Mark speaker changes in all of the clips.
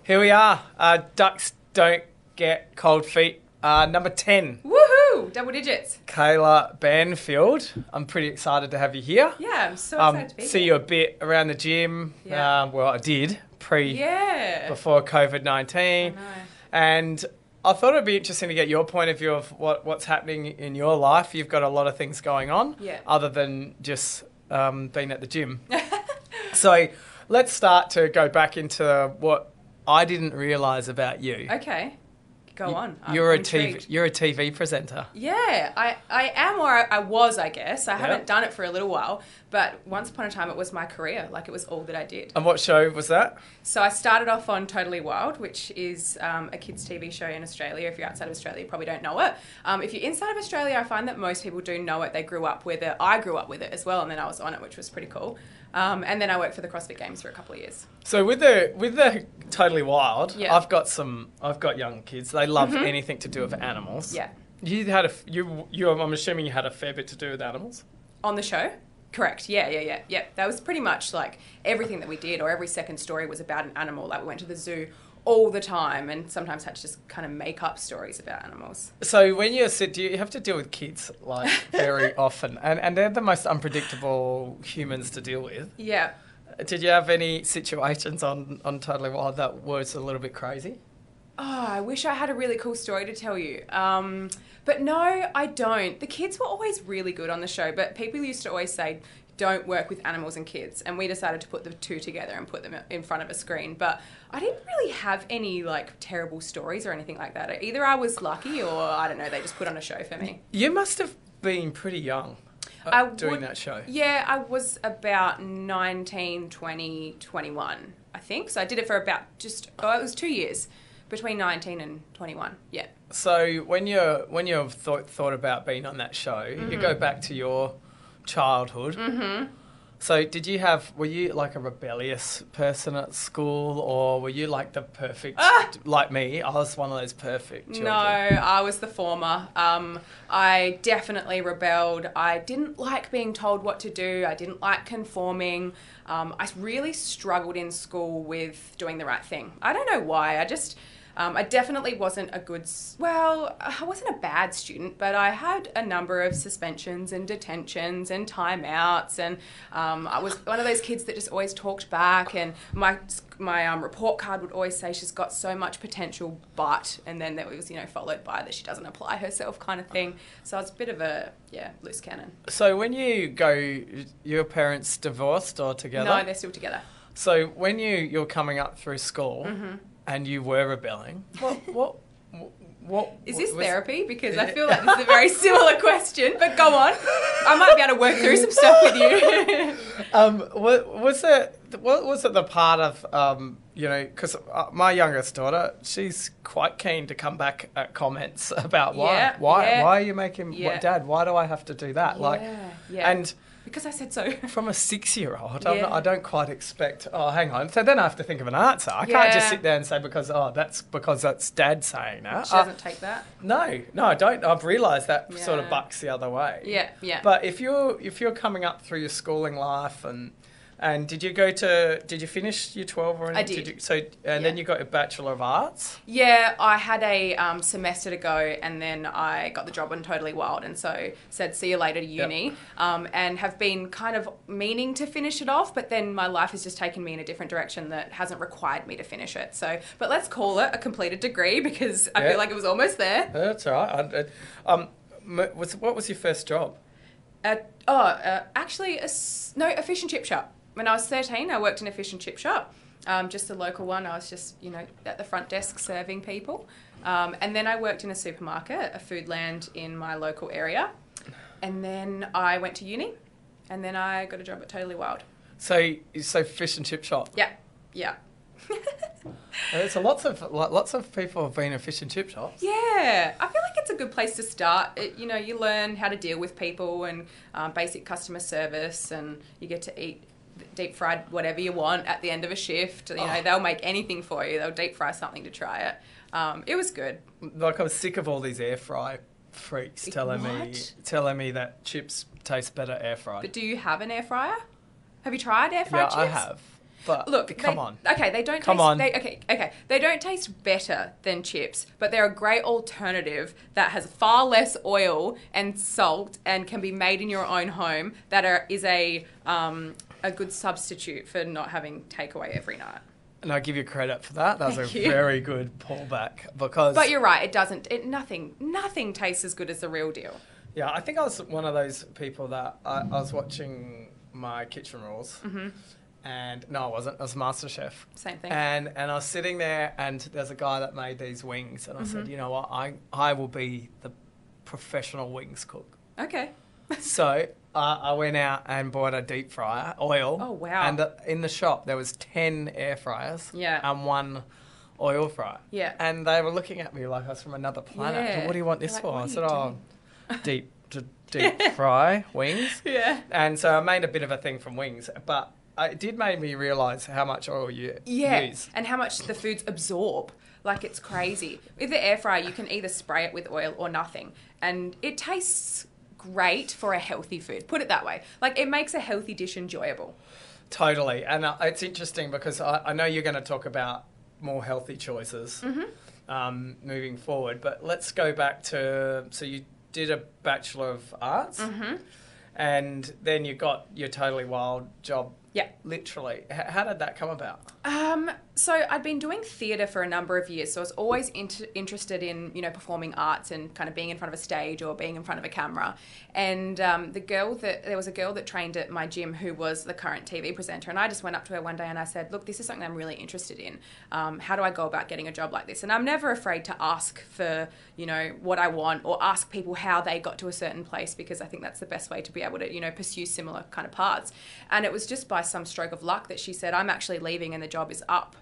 Speaker 1: Here we are. Ducks don't get cold feet. Number 10.
Speaker 2: Woohoo! Double digits.
Speaker 1: Kayla Banfield. I'm pretty excited to have you here.
Speaker 2: Yeah, I'm so excited to be
Speaker 1: See
Speaker 2: here.
Speaker 1: you a bit around the gym.
Speaker 2: Yeah.
Speaker 1: Well, I did before COVID-19.
Speaker 2: I know.
Speaker 1: And I thought it'd be interesting to get your point of view of what's happening in your life. You've got a lot of things going on other than just being at the gym. So let's start to go back into what I didn't realise about you.
Speaker 2: Okay. Go on.
Speaker 1: You're a
Speaker 2: intrigued.
Speaker 1: TV presenter.
Speaker 2: Yeah, I am, or I was, I guess. I haven't done it for a little while, but once upon a time it was my career. Like, it was all that I did.
Speaker 1: And what show was that?
Speaker 2: So I started off on Totally Wild, which is a kids' TV show in Australia. If you're outside of Australia, you probably don't know it. If you're inside of Australia, I find that most people do know it. They grew up with it. I grew up with it as well, and then I was on it, which was pretty cool. And then I worked for the CrossFit Games for a couple of years.
Speaker 1: So with the Totally Wild,
Speaker 2: Yeah.
Speaker 1: I've got young kids. They love anything to do with animals.
Speaker 2: Yeah.
Speaker 1: You had I'm assuming you had a fair bit to do with animals.
Speaker 2: On the show? Correct. Yeah. That was pretty much like everything that we did, or every second story was about an animal. Like, we went to the zoo all the time, and sometimes had to just kind of make up stories about animals.
Speaker 1: So when do you have to deal with kids like very often, and they're the most unpredictable humans to deal with?
Speaker 2: Yeah.
Speaker 1: Did you have any situations on Totally Wild that was a little bit crazy?
Speaker 2: Oh, I wish I had a really cool story to tell you. But no, I don't. The kids were always really good on the show, but people used to always say, don't work with animals and kids. And we decided to put the two together and put them in front of a screen. But I didn't really have any like terrible stories or anything like that. Either I was lucky, or I don't know, they just put on a show for me.
Speaker 1: You must have been pretty young doing that show.
Speaker 2: Yeah, I was about 19, 20, 21, I think. So I did it for about it was 2 years. Between 19 and 21, yeah. So
Speaker 1: when you've thought about being on that show, you go back to your childhood. Mm-hmm. So were you like a rebellious person at school, or were you like the perfect, like me? I was one of those perfect children.
Speaker 2: No, I was the former. I definitely rebelled. I didn't like being told what to do. I didn't like conforming. I really struggled in school with doing the right thing. I don't know why. I definitely wasn't I wasn't a bad student, but I had a number of suspensions and detentions and timeouts, and I was one of those kids that just always talked back, and my report card would always say she's got so much potential, but, and then that was, followed by that she doesn't apply herself kind of thing. So I was a bit of a, loose cannon.
Speaker 1: So when your parents divorced or together?
Speaker 2: No, they're still together.
Speaker 1: So when you're coming up through school, and you were rebelling, what
Speaker 2: is this therapy? Because I feel like this is a very similar question, but go on. I might be able to work through some stuff with you.
Speaker 1: What was it the part of, because my youngest daughter, she's quite keen to come back at comments about why are you making, Dad, why do I have to do that? And because I said so. From a 6-year-old, I don't quite expect, hang on. So then I have to think of an answer. I can't just sit there and say that's Dad saying that.
Speaker 2: She doesn't take that?
Speaker 1: No, I don't. I've realised that sort of bucks the other way.
Speaker 2: Yeah.
Speaker 1: But if you're coming up through your schooling life and did you finish year 12 or anything?
Speaker 2: I did.
Speaker 1: Then you got your Bachelor of Arts?
Speaker 2: Yeah, I had a semester to go, and then I got the job on Totally Wild, and so said see you later to uni, and have been kind of meaning to finish it off, but then my life has just taken me in a different direction that hasn't required me to finish it. So, but let's call it a completed degree, because I feel like it was almost there.
Speaker 1: That's all right. What was your first job?
Speaker 2: Actually, a fish and chip shop. When I was 13, I worked in a fish and chip shop, just a local one. I was just, at the front desk serving people. And then I worked in a supermarket, a Foodland in my local area. And then I went to uni, and then I got a job at Totally Wild.
Speaker 1: So fish and chip shop?
Speaker 2: Yeah.
Speaker 1: There's lots of people have been in fish and chip shops.
Speaker 2: Yeah, I feel like it's a good place to start. You learn how to deal with people and basic customer service, and you get to eat deep fried whatever you want at the end of a shift. They'll make anything for you. They'll deep fry something to try it. It was good.
Speaker 1: Like, I was sick of all these air fry freaks telling me that chips taste better air fried.
Speaker 2: But do you have an air fryer? Have you tried air fried chips?
Speaker 1: I have. But
Speaker 2: look,
Speaker 1: come on.
Speaker 2: Okay, they don't
Speaker 1: come
Speaker 2: taste...
Speaker 1: on.
Speaker 2: They don't taste better than chips, but they're a great alternative that has far less oil and salt and can be made in your own home is a good substitute for not having takeaway every night.
Speaker 1: And I give you credit for that. That was very good pullback because...
Speaker 2: But you're right, it doesn't... Nothing tastes as good as the real deal.
Speaker 1: Yeah, I think I was one of those people that I was watching my Kitchen Rules. Mm-hmm. And no, I wasn't. I was MasterChef.
Speaker 2: Same thing.
Speaker 1: And I was sitting there and there's a guy that made these wings. And I said, you know what? I will be the professional wings cook.
Speaker 2: Okay.
Speaker 1: So I went out and bought a deep fryer, oil.
Speaker 2: Oh, wow.
Speaker 1: And in the shop, there was 10 air fryers and 1 oil fryer.
Speaker 2: Yeah.
Speaker 1: And they were looking at me like I was from another planet.
Speaker 2: Yeah.
Speaker 1: So what do you want this for? I said, deep
Speaker 2: deep
Speaker 1: fry wings.
Speaker 2: Yeah.
Speaker 1: And so I made a bit of a thing from wings. But it did make me realise how much oil you use.
Speaker 2: And how much the foods absorb. Like, it's crazy. With the air fryer, you can either spray it with oil or nothing. And it tastes great for a healthy food. Put it that way. Like, it makes a healthy dish enjoyable.
Speaker 1: Totally. And it's interesting because I know you're going to talk about more healthy choices moving forward. But let's go back to... So you did a Bachelor of Arts and then you got your Totally Wild job.
Speaker 2: Yeah.
Speaker 1: Literally. How did that come about?
Speaker 2: So I'd been doing theatre for a number of years, so I was always interested in, performing arts and kind of being in front of a stage or being in front of a camera. And there was a girl that trained at my gym who was the current TV presenter, and I just went up to her one day and I said, look, this is something I'm really interested in. How do I go about getting a job like this? And I'm never afraid to ask for, what I want or ask people how they got to a certain place, because I think that's the best way to be able to, pursue similar kind of paths. And it was just by some stroke of luck that she said, I'm actually leaving and the job is up.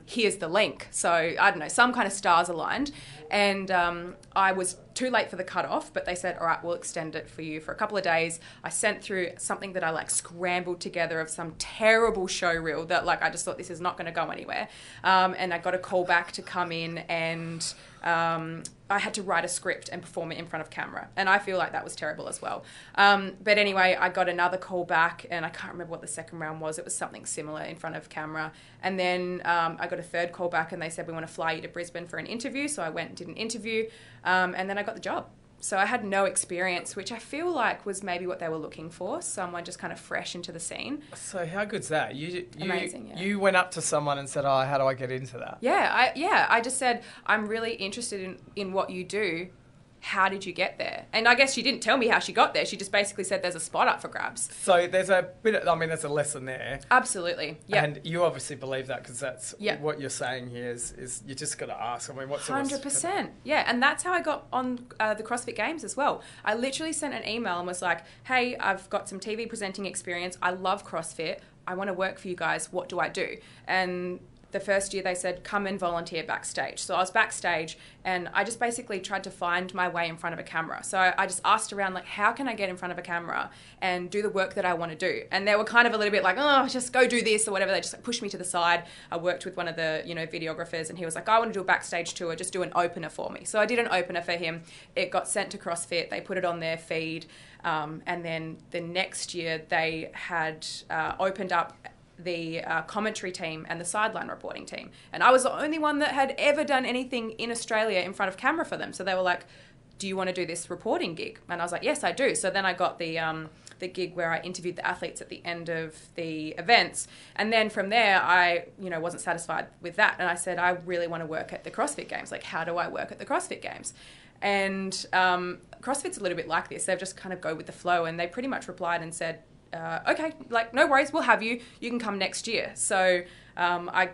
Speaker 2: Here's the link. So, I don't know, some kind of stars aligned. And I was too late for the cutoff, but they said, all right, we'll extend it for you for a couple of days. I sent through something that I scrambled together of some terrible show reel that I just thought this is not going to go anywhere. And I got a call back to come in and I had to write a script and perform it in front of camera. And I feel like that was terrible as well. But anyway, I got another call back and I can't remember what the second round was. It was something similar in front of camera. And then I got a third call back and they said, we want to fly you to Brisbane for an interview. So I went and did an interview and then I got the job. So I had no experience, which I feel like was maybe what they were looking for, someone just kind of fresh into the scene.
Speaker 1: So how good's that?
Speaker 2: Amazing, yeah.
Speaker 1: You went up to someone and said, how do I get into that?
Speaker 2: I just said, I'm really interested in what you do. How did you get there? And I guess she didn't tell me how she got there. She just basically said there's a spot up for grabs.
Speaker 1: So there's a bit of, there's a lesson there.
Speaker 2: Absolutely, yeah.
Speaker 1: And you obviously believe that because that's what you're saying here is you just got to ask. What's
Speaker 2: 100%. Yeah, and that's how I got on the CrossFit Games as well. I literally sent an email and was like, hey, I've got some TV presenting experience. I love CrossFit. I want to work for you guys. What do I do? And the first year they said, come and volunteer backstage. So I was backstage and I just basically tried to find my way in front of a camera. So I just asked around, how can I get in front of a camera and do the work that I want to do? And they were kind of a little bit just go do this or whatever. They just pushed me to the side. I worked with one of the, videographers and he was like, I want to do a backstage tour, just do an opener for me. So I did an opener for him. It got sent to CrossFit. They put it on their feed. And then the next year they had opened up the commentary team and the sideline reporting team. And I was the only one that had ever done anything in Australia in front of camera for them. So they were like, do you want to do this reporting gig? And I was like, yes, I do. So then I got the gig where I interviewed the athletes at the end of the events. And then from there, I, wasn't satisfied with that. And I said, I really want to work at the CrossFit Games. How do I work at the CrossFit Games? And CrossFit's a little bit like this. They've just kind of go with the flow. And they pretty much replied and said, okay, no worries, we'll have you. You can come next year. So I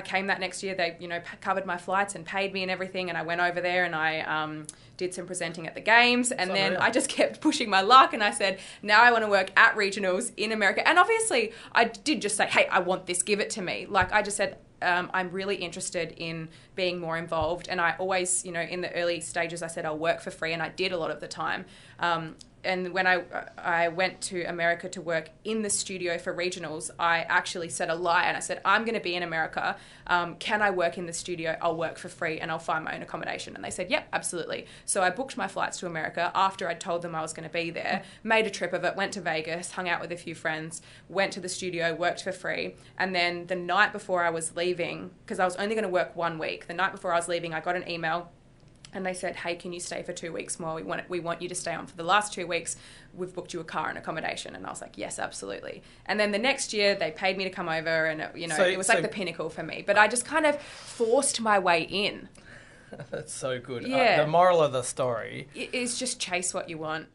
Speaker 2: came that next year. They, covered my flights and paid me and everything. And I went over there and I did some presenting at the games. And then I just kept pushing my luck. And I said, now I want to work at regionals in America. And obviously I did just say, hey, I want this, give it to me. I just said, I'm really interested in being more involved. And I always, in the early stages, I said I'll work for free. And I did a lot of the time. and when I went to America to work in the studio for regionals, I actually said a lie, and I said, I'm going to be in America. Can I work in the studio? I'll work for free and I'll find my own accommodation. And they said, yep, absolutely. So I booked my flights to America after I'd told them I was going to be there, made a trip of it, went to Vegas, hung out with a few friends, went to the studio, worked for free. And then the night before I was leaving, because I was only going to work 1 week, the night before I was leaving, I got an email. And they said, hey, can you stay for 2 weeks more? We want you to stay on for the last 2 weeks. We've booked you a car and accommodation. And I was like, yes, absolutely. And then the next year, they paid me to come over. And, it was like the pinnacle for me. But I just kind of forced my way in.
Speaker 1: That's so good.
Speaker 2: Yeah.
Speaker 1: The moral of the story
Speaker 2: is just chase what you want.